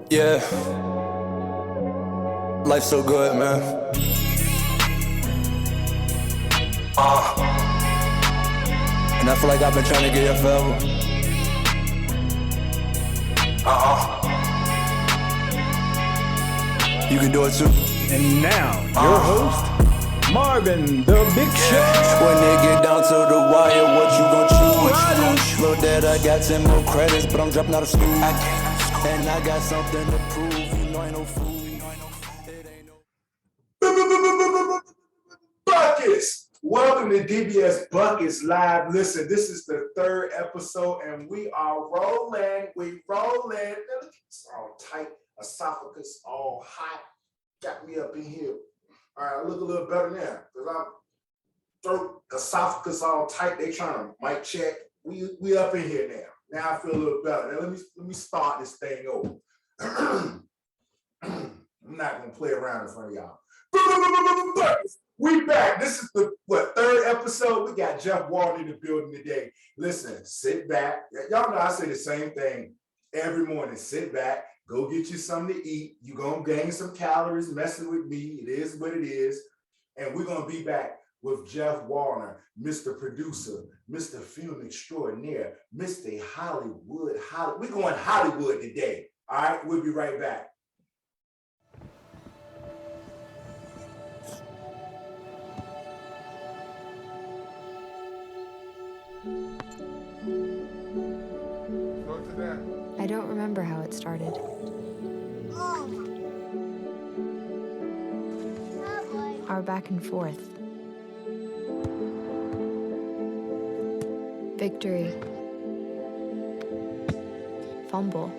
Yeah, life's so good, man. And I feel like I've been trying to get here forever. You can do it too. And now, your host, Marvin, the Bigg Show. When they get down to the wire, what you gon' choose? Rodgers. Look that I got 10 more credits, but I'm dropping out of school. And I got something to prove. You know I ain't no fool. Buckets! Welcome to DBS Buckets Live. Listen, this is the third episode, and we are rolling. We rolling. It's all tight. Esophagus all hot. Got me up in here. All right, I look a little better now because I'm throat, esophagus all tight. They trying to mic check. We up in here now. Now I feel a little better. Now let me start this thing over. I'm not gonna play around in front of y'all. We back. This is the third episode. We got Jeff Wallner in the building today. Listen, sit back. Y'all know I say the same thing every morning. Sit back. Go get you something to eat. You're going to gain some calories messing with me. It is what it is. And we're going to be back with Jeff Wallner, Mr. Producer, Mr. Film Extraordinaire, Mr. Hollywood. We're going Hollywood today. All right? We'll be right back. I don't remember how it started. Our back and forth. Victory. Fumble.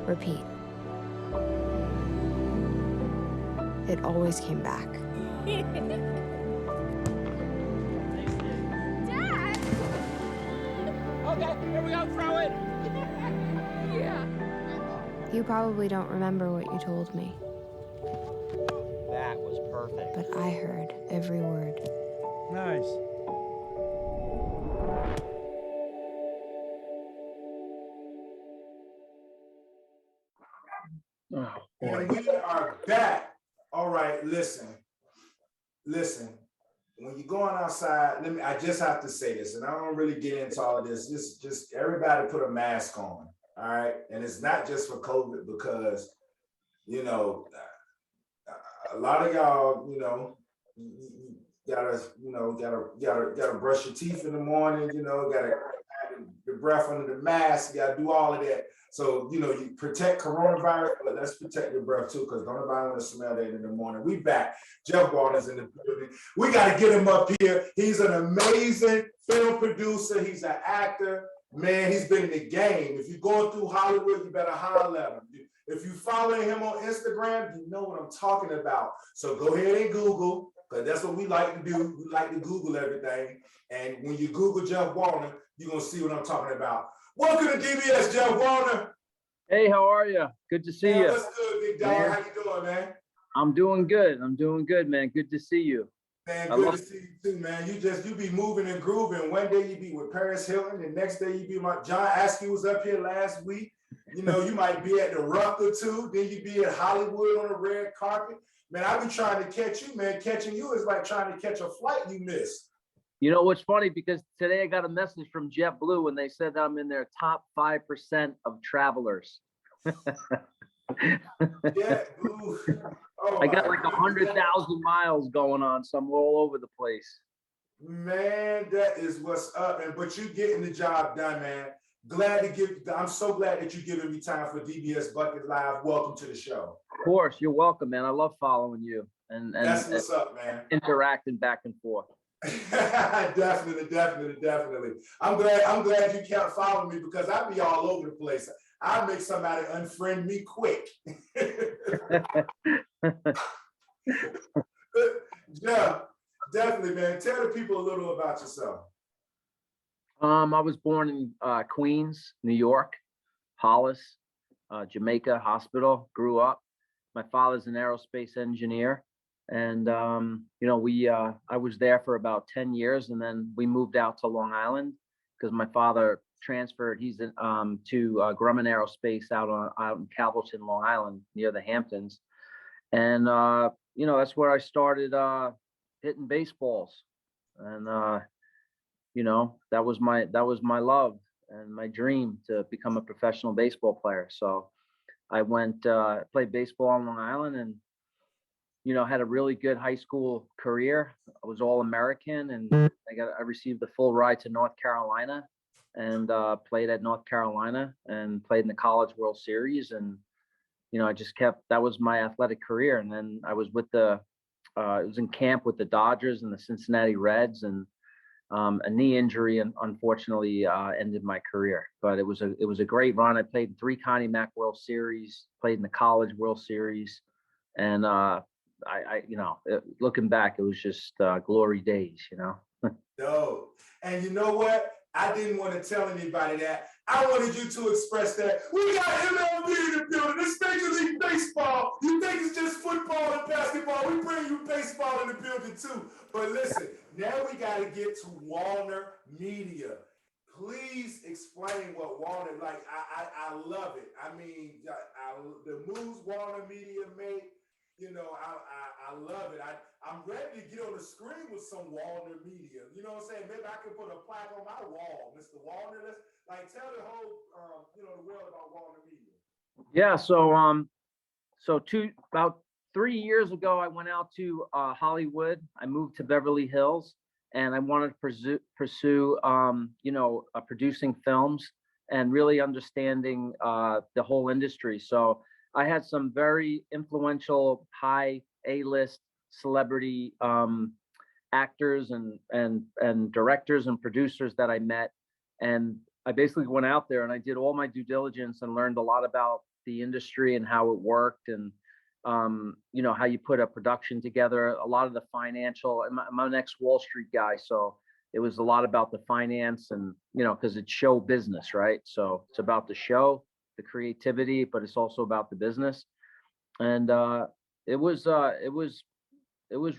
Repeat. It always came back. Okay, here we go, throw it. Yeah. You probably don't remember what you told me, That was perfect. but I heard every word. Nice. Oh, And we are back. All right, listen. When you're going outside, I just have to say this, and I don't really get into all of this. Just everybody put a mask on, all right? And it's not just for COVID because, you know, a lot of y'all, gotta brush your teeth in the morning, gotta have the breath under the mask, you gotta do all of that. So, you protect coronavirus, but let's protect your breath too, because don't nobody want to smell that in the morning. We back. Jeff Wallner's in the building. We got to get him up here. He's an amazing film producer. He's an actor. Man, he's been in the game. If you're going through Hollywood, you better holler at him. If you following him on Instagram, you know what I'm talking about. So go ahead and Google, because that's what we like to do. We like to Google everything. And when you Google Jeff Wallner, you're going to see what I'm talking about. Welcome to DBS, Jeff Wallner. Hey, how are you? Good to see you. What's good, big dog? Man. How you doing, man? I'm doing good, man. Good to see you. Man, good to see you too, man. You be moving and grooving. One day you be with Paris Hilton, the next day you be John Askew was up here last week. You might be at the Ruck or two, then you be at Hollywood on the red carpet. Man, I be trying to catch you, man. Catching you is like trying to catch a flight you missed. You know what's funny? Because today I got a message from JetBlue and they said that I'm in their top 5% of travelers. Yeah, blue. Oh, I got like 100,000 miles going on, so I'm all over the place. Man, that is what's up. But you getting the job done, man. I'm so glad that you're giving me time for DBS Bucket Live. Welcome to the show. Of course, you're welcome, man. I love following you and that's what's up, man. Interacting back and forth. Definitely. I'm glad you kept following me because I be all over the place. I make somebody unfriend me quick. Yeah, definitely, man. Tell the people a little about yourself. I was born in Queens, New York, Hollis, Jamaica Hospital. Grew up. My father's an aerospace engineer. And, I was there for about 10 years and then we moved out to Long Island because my father transferred. He's to Grumman Aerospace out in Calverton, Long Island, near the Hamptons, and that's where I started hitting baseballs, and that was my love and my dream to become a professional baseball player. So I went played baseball on Long Island, and had a really good high school career. I was All-American, and I received the full ride to North Carolina, and played at North Carolina and played in the College World Series. And that was my athletic career. And then I was I was in camp with the Dodgers and the Cincinnati Reds, and a knee injury, and unfortunately ended my career. But it was a great run. I played in 3 Connie Mack World Series, played in the College World Series, and looking back, it was just glory days. No, and you know what? I didn't want to tell anybody that. I wanted you to express that. We got MLB in the building. This Major League Baseball. You think it's just football and basketball? We bring you baseball in the building too. But listen, now we got to get to Wallner Media. Please explain what Wallner, like, I love it. I mean, the moves Wallner Media make, I love it. I'm ready to get on the screen with some Wallner Media. You know what I'm saying? Maybe I could put a plaque on my wall, Mr. Wallner. Let's tell the whole, the world about Wallner Media. Yeah. So about 3 years ago, I went out to Hollywood. I moved to Beverly Hills, and I wanted to pursue producing films and really understanding the whole industry. So I had some very influential, high A-list celebrity actors and directors and producers that I met. And I basically went out there and I did all my due diligence and learned a lot about the industry and how it worked, and how you put a production together, a lot of the financial. I'm an ex-Wall Street guy, so it was a lot about the finance, and because it's show business, right? So it's about the show, the creativity, but it's also about the business. And it was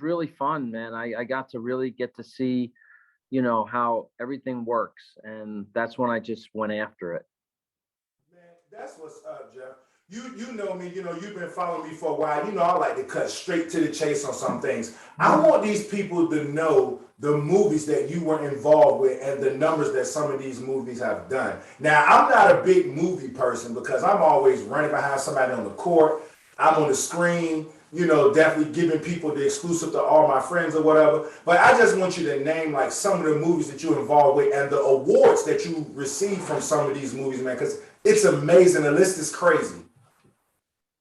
really fun, man. I got to really get to see how everything works, and that's when I just went after it. Man, that's what's up, Jeff. You know me, you've been following me for a while. I like to cut straight to the chase on some things. I want these people to know the movies that you were involved with and the numbers that some of these movies have done. Now, I'm not a big movie person because I'm always running behind somebody on the court. I'm on the screen, definitely giving people the exclusive to all my friends or whatever. But I just want you to name like some of the movies that you're involved with and the awards that you received from some of these movies, man, because it's amazing. The list is crazy.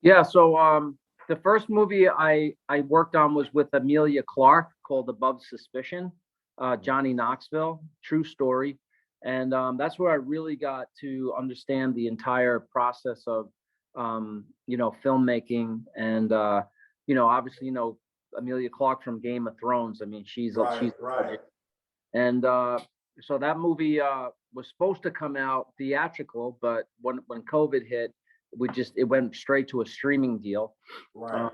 Yeah, so the first movie I worked on was with Amelia Clark, called Above Suspicion, Johnny Knoxville, true story. And that's where I really got to understand the entire process of, filmmaking. And, obviously, Amelia Clark from Game of Thrones. I mean, she's right. And so that movie was supposed to come out theatrical, but when COVID hit, it went straight to a streaming deal. Right.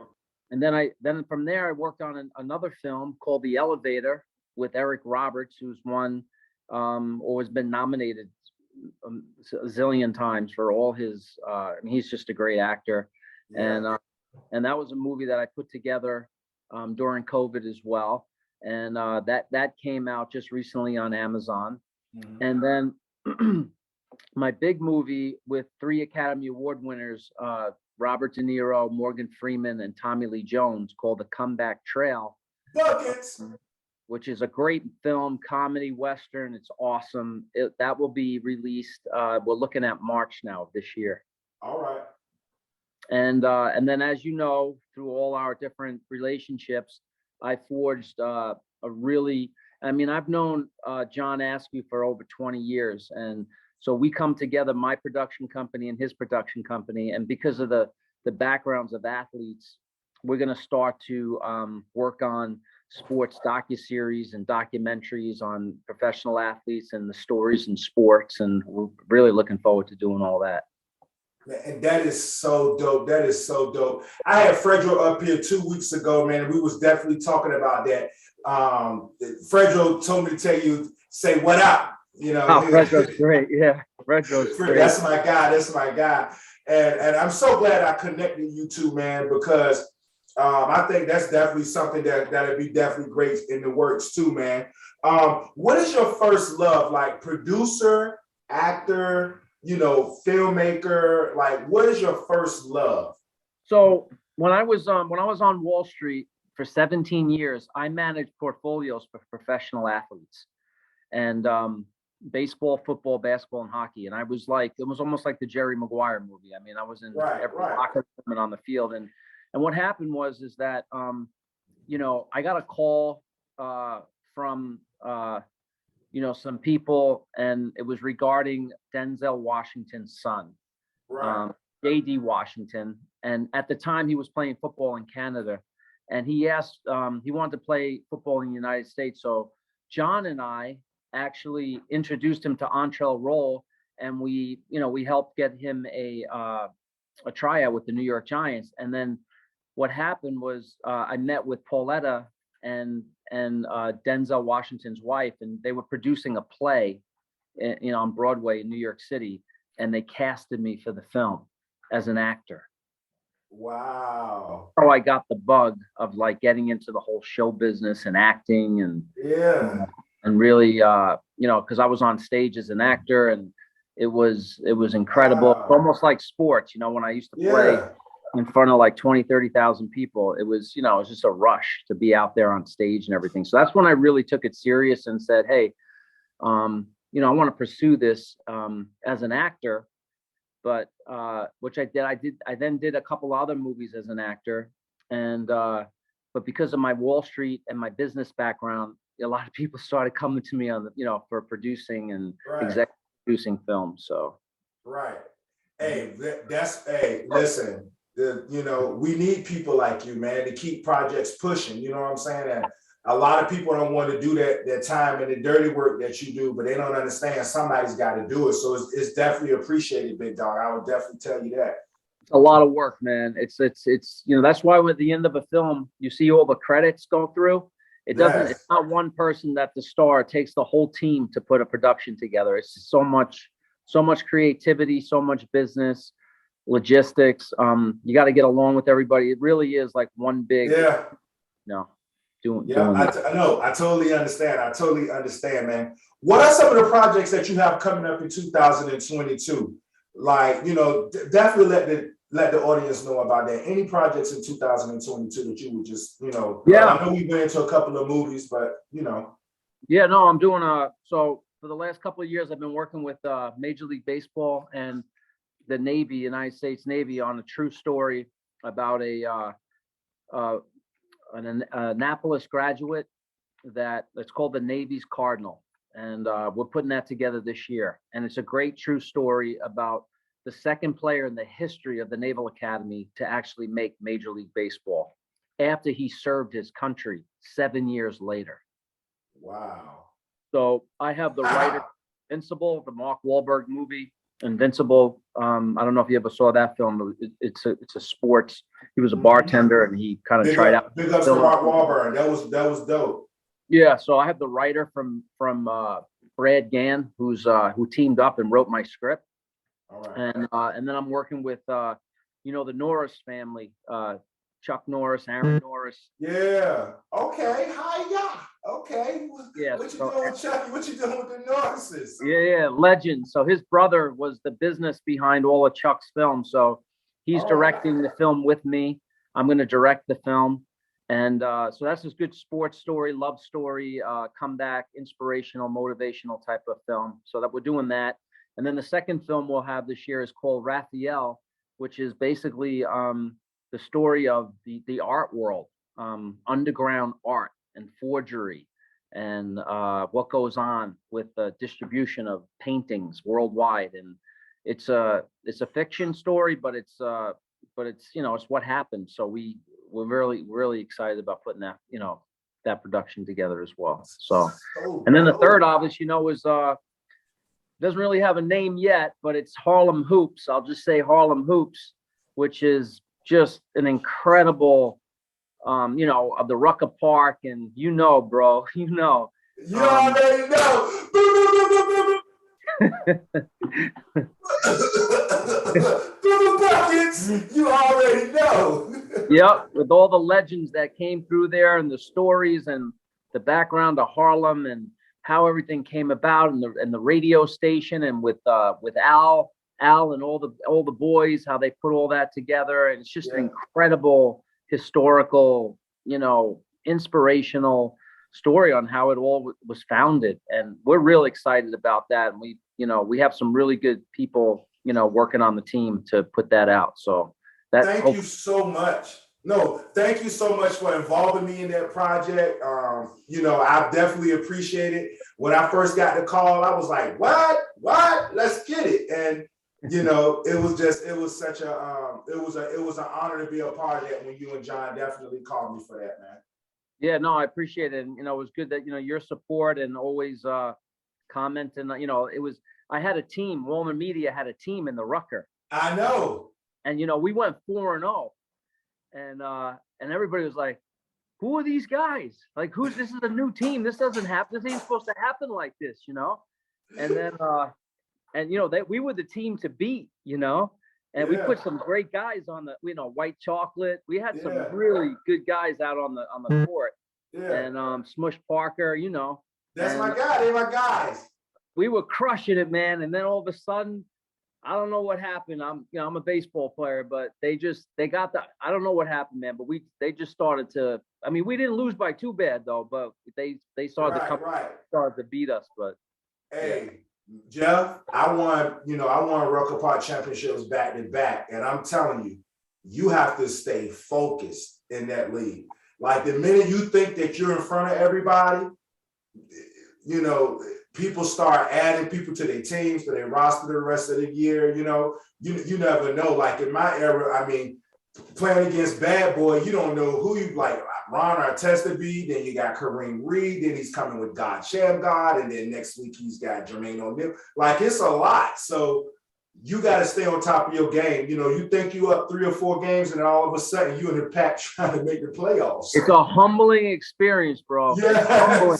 And then from there, I worked on another film called The Elevator with Eric Roberts, who's won or has been nominated a zillion times for all his. He's just a great actor. Yeah. And that was a movie that I put together during COVID as well. And that came out just recently on Amazon. Mm-hmm. And then my big movie with 3 Academy Award winners, Robert De Niro, Morgan Freeman, and Tommy Lee Jones, called The Comeback Trail. Buckets! Which is a great film, comedy, Western. It's awesome. That will be released. We're looking at March now of this year. All right. And then, as you know, through all our different relationships, I forged I've known John Askew for over 20 years. And so we come together, my production company and his production company. And because of the backgrounds of athletes, we're going to start to work on sports docuseries and documentaries on professional athletes and the stories in sports. And we're really looking forward to doing all that. And that is so dope. That is so dope. I had Fredro up here 2 weeks ago, man, and we was definitely talking about that. Fredro told me to tell you, say what up. You know, Oh, Fredro's great. Yeah, Fredro's great. That's my guy. That's my guy. And I'm so glad I connected you two, man, because I think that's definitely something that'd be definitely great in the works too, man. What is your first love? Like producer, actor, filmmaker? Like, what is your first love? So when I was on Wall Street for 17 years, I managed portfolios for professional athletes, and baseball, football, basketball, and hockey. And I was like, it was almost like the Jerry Maguire movie. I mean, I was in every locker room and on the field. And what happened was that I got a call from some people, and it was regarding Denzel Washington's son, J.D. Washington. And at the time, he was playing football in Canada, and he asked, he wanted to play football in the United States. So John and I actually introduced him to Antrell Roll, and we helped get him a tryout with the New York Giants. And then what happened was I met with Pauletta and Denzel Washington's wife, and they were producing a play, on Broadway in New York City, and they casted me for the film as an actor. Wow. So I got the bug of like getting into the whole show business and acting, and and really, because I was on stage as an actor, and it was incredible. Wow. Almost like sports, when I used to play in front of like 20, 30,000 people, it was just a rush to be out there on stage and everything. So that's when I really took it serious and said, hey, I want to pursue this as an actor, but which I did. I then did a couple other movies as an actor, and but because of my Wall Street and my business background, a lot of people started coming to me on the, for producing and executive producing films. So hey, listen, we need people like you, man, to keep projects pushing. You know what I'm saying? And a lot of people don't want to do that time and the dirty work that you do, but they don't understand somebody's got to do it. So it's definitely appreciated, big dog. I would definitely tell you that. It's a lot of work, man. It's that's why at the end of a film, you see all the credits go through. It doesn't. It's not one person that the star. It takes the whole team to put a production together. It's so much creativity, so much business, logistics. You got to get along with everybody. It really is like one big. Doing I know. I totally understand, man. What are some of the projects that you have coming up in 2022? Like, definitely let the audience know about that. Any projects in 2022 that you would just, I know we went into a couple of movies, but Yeah, no, I'm doing so for the last couple of years, I've been working with Major League Baseball and the Navy, United States Navy, on a true story about an Annapolis graduate that's called the Navy's Cardinal. And we're putting that together this year. And it's a great true story about the second player in the history of the Naval Academy to actually make Major League Baseball after he served his country 7 years later. Wow. So I have the writer Invincible, the Mark Wahlberg movie, Invincible. I don't know if you ever saw that film. It's a sports. He was a bartender and he kind of tried out. Big ups to Mark Wahlberg. That was dope. Yeah. So I have the writer from Brad Gann, who teamed up and wrote my script. All right. And then I'm working with the Norris family, Chuck Norris, Aaron Norris. Yeah. Okay. Hiya. Okay. Yeah. What you doing with Chucky? What you doing with the Norrises? Yeah. Legend. So his brother was the business behind all of Chuck's films. So he's directing the film with me. I'm going to direct the film. And so that's this good sports story, love story, comeback, inspirational, motivational type of film. So that we're doing that. And then the second film we'll have this year is called Raphael, which is basically the story of the art world, underground art and forgery, and what goes on with the distribution of paintings worldwide. And it's a fiction story, but it's it's what happened. So we're really excited about putting that production together as well. So, and then the third, obviously, is doesn't really have a name yet, but it's Harlem Hoops. I'll just say Harlem Hoops, which is just an incredible, of the Rucker Park, and bro, You already know. the buckets, you already know. Yep, with all the legends that came through there and the stories and the background of Harlem and how everything came about and the radio station and with Al and all the boys, how they put all that together. And it's just an incredible historical, inspirational story on how it all was founded. And we're real excited about that. And we have some really good people, working on the team to put that out. So thank you so much. No, thank you so much for involving me in that project. I definitely appreciate it. When I first got the call, I was like, what? Let's get it. And, it was an honor to be a part of that when you and John definitely called me for that, man. Yeah, no, I appreciate it. And, it was good that, your support and always commenting, I had a team, Wallner Media had a team in the Rucker. I know. And, we went 4-0 and everybody was like, who are these guys? Like, this is a new team. This doesn't happen. This ain't supposed to happen like this, And then, we were the team to beat, and we put some great guys on the, White Chocolate. We had some really good guys out on the court. Yeah. And Smush Parker, That's my guy. They're my guys. We were crushing it, man. And then all of a sudden, I don't know what happened. I'm a baseball player, but they got I don't know what happened, man. But they just started to. I mean, we didn't lose by too bad though, but they started started to beat us. But hey, Jeff, I won Rucker Park championships back to back, and I'm telling you, you have to stay focused in that league. Like the minute you think that you're in front of everybody, people start adding people to their teams, to their roster the rest of the year. You never know. Like in my era, I mean, playing against Bad Boy, you don't know who you like. Ron Artesta beat, then you got Kareem Reed, then he's coming with God Shamgod, and then next week he's got Jermaine O'Neal. Like it's a lot. So you got to stay on top of your game. You think you up 3 or 4 games, and then all of a sudden you in the pack trying to make the playoffs. It's a humbling experience, bro. Yes. Humbling.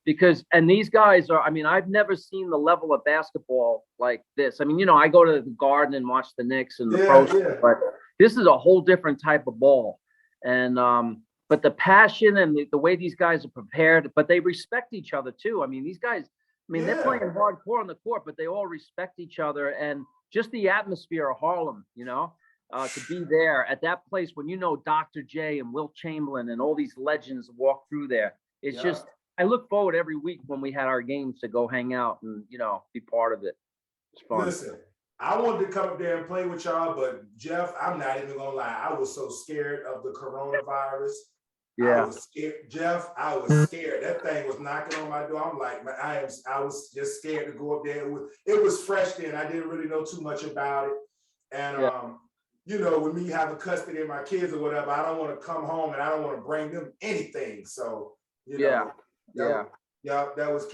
Because these guys are, I mean, I've never seen the level of basketball like this. I mean, I go to the Garden and watch the Knicks and the pros, but this is a whole different type of ball. And, but the passion and the way these guys are prepared, but they respect each other too. I mean, these guys, they're playing hardcore on the court, but they all respect each other. And just the atmosphere of Harlem, to be there at that place when Dr. J and Wilt Chamberlain and all these legends walk through there. It's just, I look forward every week when we had our games to go hang out and, be part of it. It's fun. Listen, I wanted to come up there and play with y'all, but Jeff, I'm not even gonna lie. I was so scared of the coronavirus. Yeah. I was scared, Jeff. I was scared. That thing was knocking on my door. I'm like, man, I was just scared to go up there. It was fresh then. I didn't really know too much about it. And with me having custody of my kids or whatever, I don't want to come home and I don't want to bring them anything. So that was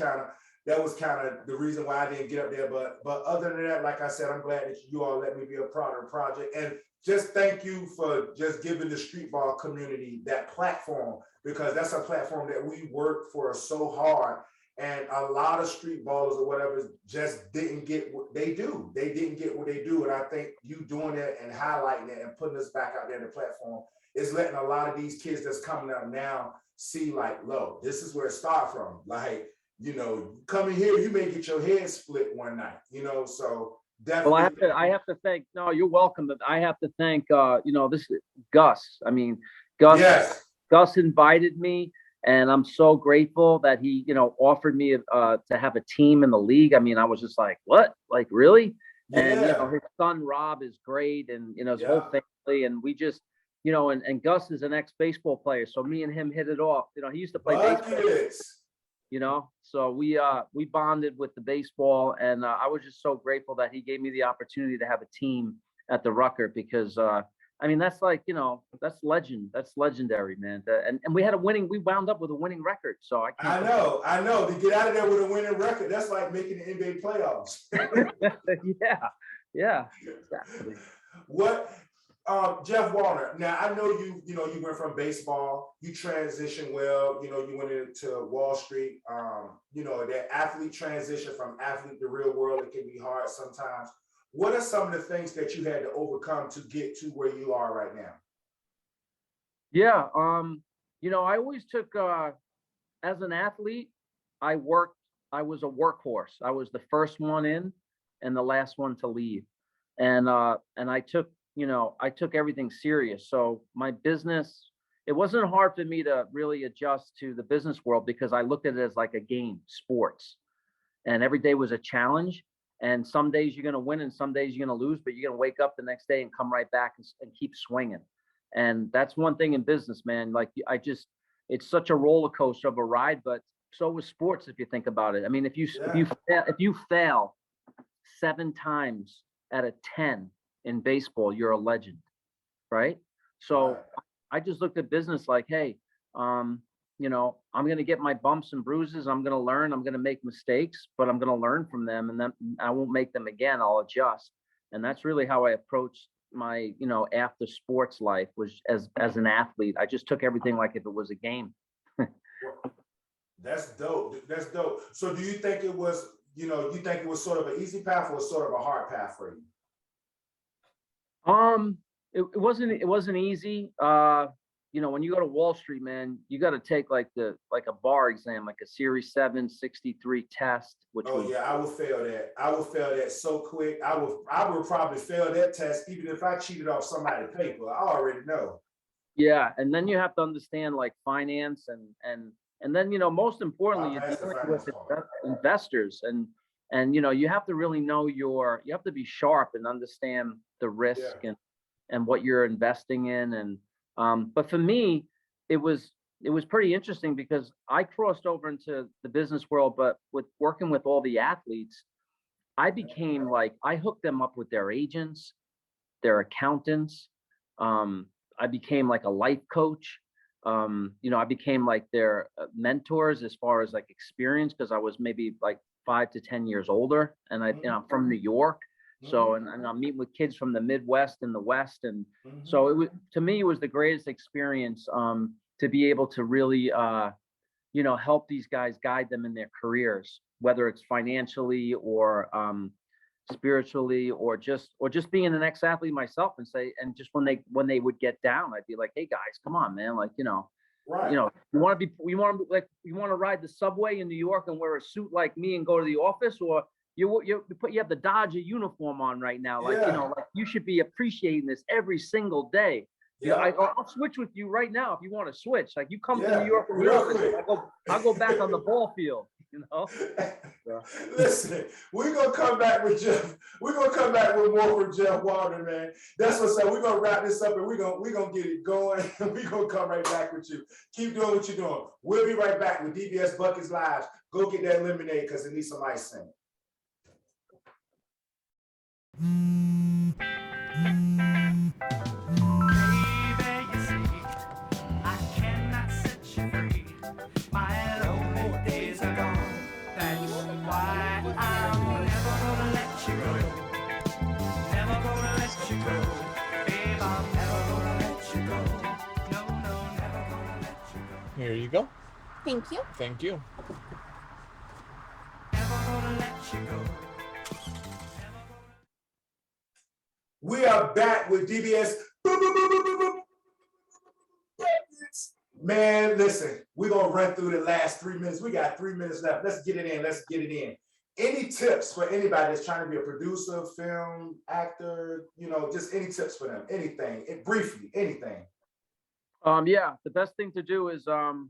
kind of the reason why I didn't get up there. But other than that, like I said, I'm glad that you all let me be a part of the project. And just thank you for just giving the street ball community that platform, because that's a platform that we worked for so hard. And a lot of street ballers or whatever just didn't get what they do. They didn't get what they do. And I think you doing that and highlighting it and putting us back out there in the platform is letting a lot of these kids that's coming up now see like, look, this is where it started from. Like, come in here, you may get your head split one night, so definitely. Well, I have to thank, no, you're welcome. But I have to thank, this Gus. I mean, Gus invited me, and I'm so grateful that he, offered me to have a team in the league. I mean, I was just like, what? Like, really? Yeah. And, his son, Rob, is great. And, his whole family. And we just, and Gus is an ex-baseball player. So me and him hit it off. He used to play baseball. So we bonded with the baseball, and I was just so grateful that he gave me the opportunity to have a team at the Rucker, because that's like, that's legendary, man. And we wound up with a winning record. So I know to get out of there with a winning record, that's like making the NBA playoffs. yeah, exactly. Jeff Wallner. Now I know you went from baseball, you transitioned well, you went into Wall Street. That athlete transition from athlete to real world, it can be hard sometimes. What are some of the things that you had to overcome to get to where you are right now? Yeah, I always took as an athlete, I was a workhorse. I was the first one in and the last one to leave. And I took everything serious. So my business, it wasn't hard for me to really adjust to the business world because I looked at it as like a game, sports. And every day was a challenge. And some days you're going to win and some days you're going to lose, but you're going to wake up the next day and come right back and keep swinging. And that's one thing in business, man. Like it's such a roller coaster of a ride, but so is sports if you think about it. I mean, if you fail 7 times out of 10 in baseball, you're a legend, right? So I just looked at business like, hey, I'm going to get my bumps and bruises. I'm going to learn. I'm going to make mistakes, but I'm going to learn from them, and then I won't make them again. I'll adjust. And that's really how I approached my, after sports life, was as an athlete. I just took everything like if it was a game. That's dope. That's dope. So do you think it was, sort of an easy path or sort of a hard path for you? It wasn't easy. When you go to Wall Street, man, you got to take like a bar exam, like a Series 7 63 test. I would fail that. I would fail that so quick. I would probably fail that test even if I cheated off somebody's paper. I already know. Yeah, and then you have to understand like finance and then most importantly, you're dealing with investors and you have to really know you have to be sharp and understand the risk and what you're investing in. And but for me, it was pretty interesting because I crossed over into the business world, but with working with all the athletes, I became I hooked them up with their agents, their accountants. I became like a life coach. I became like their mentors as far as like experience, because I was maybe like 5 to 10 years older, and I'm from New York. So, and I'm meeting with kids from the Midwest and the West. And so to me, it was the greatest experience, to be able to really, help these guys, guide them in their careers, whether it's financially or, spiritually, or just being an ex-athlete myself, and just when they would get down, I'd be like, hey guys, come on, man. Right. You want to ride the subway in New York and wear a suit like me and go to the office, or you have the Dodger uniform on right now. You should be appreciating this every single day. Yeah, I'll switch with you right now if you want to switch. Like, you come to New York and I'll go back on the ball field. Listen, we're gonna come back with Jeff. We're gonna come back with more from Jeff Wallner, man. That's what's up. We're gonna wrap this up and we're gonna get it going. And we're gonna come right back with you. Keep doing what you're doing. We'll be right back with DBS Buckets Live. Go get that lemonade because it needs some ice in it. Here you go. Thank you. Thank you. We are back with DBS. Man, listen, we're going to run through the last 3 minutes. We got 3 minutes left. Let's get it in. Any tips for anybody that's trying to be a producer, film, actor, just any tips for them? Anything, briefly, anything. The best thing to do is, do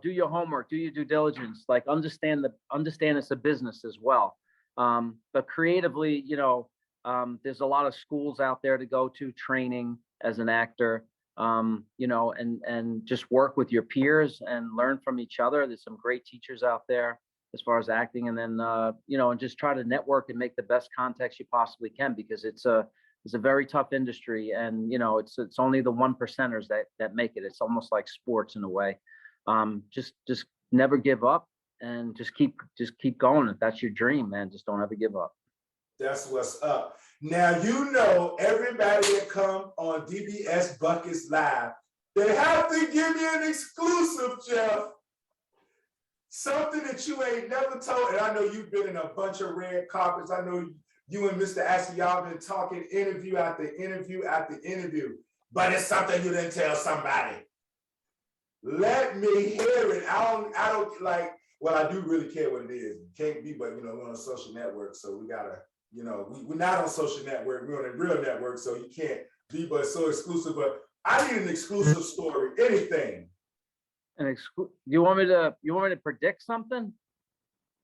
your homework, do your due diligence, like understand it's a business as well. But creatively, there's a lot of schools out there to go to, training as an actor, and just work with your peers and learn from each other. There's some great teachers out there as far as acting, and then, and just try to network and make the best contacts you possibly can, because it's a very tough industry, and it's only the 1%ers that make it. It's almost like sports in a way. Just never give up, and just keep going. If that's your dream, man, just don't ever give up. That's what's up. Now, you know, everybody that come on DBS Buckets Live, they have to give me an exclusive, Jeff. Something that you ain't never told. And I know you've been in a bunch of red carpets. I know you and Mr. Ashley, y'all been talking interview after interview after interview. But it's something you didn't tell somebody. Let me hear it. I don't like, well, I do really care what it is. It can't be, but, you know, we're on a social network, so we gotta, you know, we're not on social network, we're on a real network, so you can't be but so exclusive. But I need an exclusive story, anything. You want me to predict something?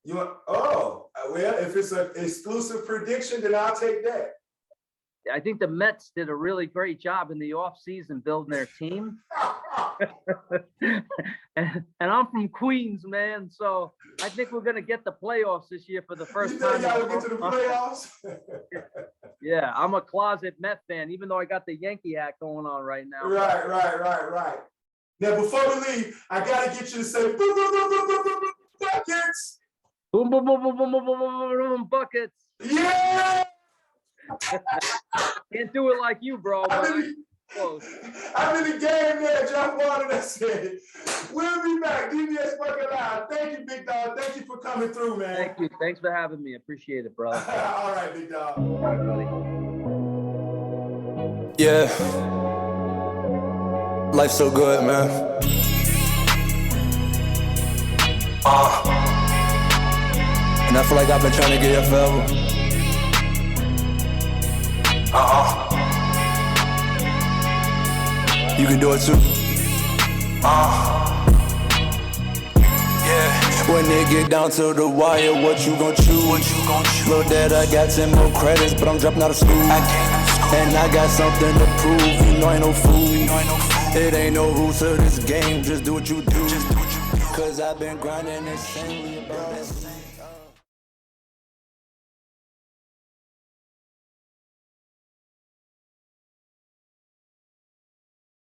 Well, if it's an exclusive prediction, then I'll take that. I think the Mets did a really great job in the offseason building their team. and I'm from Queens, man. So I think we're gonna get the playoffs this year for the first time. You think y'all get to the playoffs? Yeah, I'm a closet Met fan, even though I got the Yankee hat going on right now. Right. Now, before we leave, I gotta get you to say buckets. Boom, boom, boom, boom, boom, boom, boom, boom, boom, buckets. Yeah. Can't do it like you, bro. I'm in the game there, Jeff Wallner. That's it. We'll be back. DBS Bucket Live. Thank you, big dog. Thank you for coming through, man. Thank you. Thanks for having me. Appreciate it, bro. All right, big dog. All right, buddy. Yeah. Life's so good, man. And I feel like I've been trying to get here forever. You can do it too. Yeah. When it get down to the wire, what you gon' choose? Little dad, I got 10 more credits, but I'm dropping out of school. And I got something to prove, you know I ain't no fool. It ain't no rules to this game, just do what you do. Cause I've been grinding insanely about that.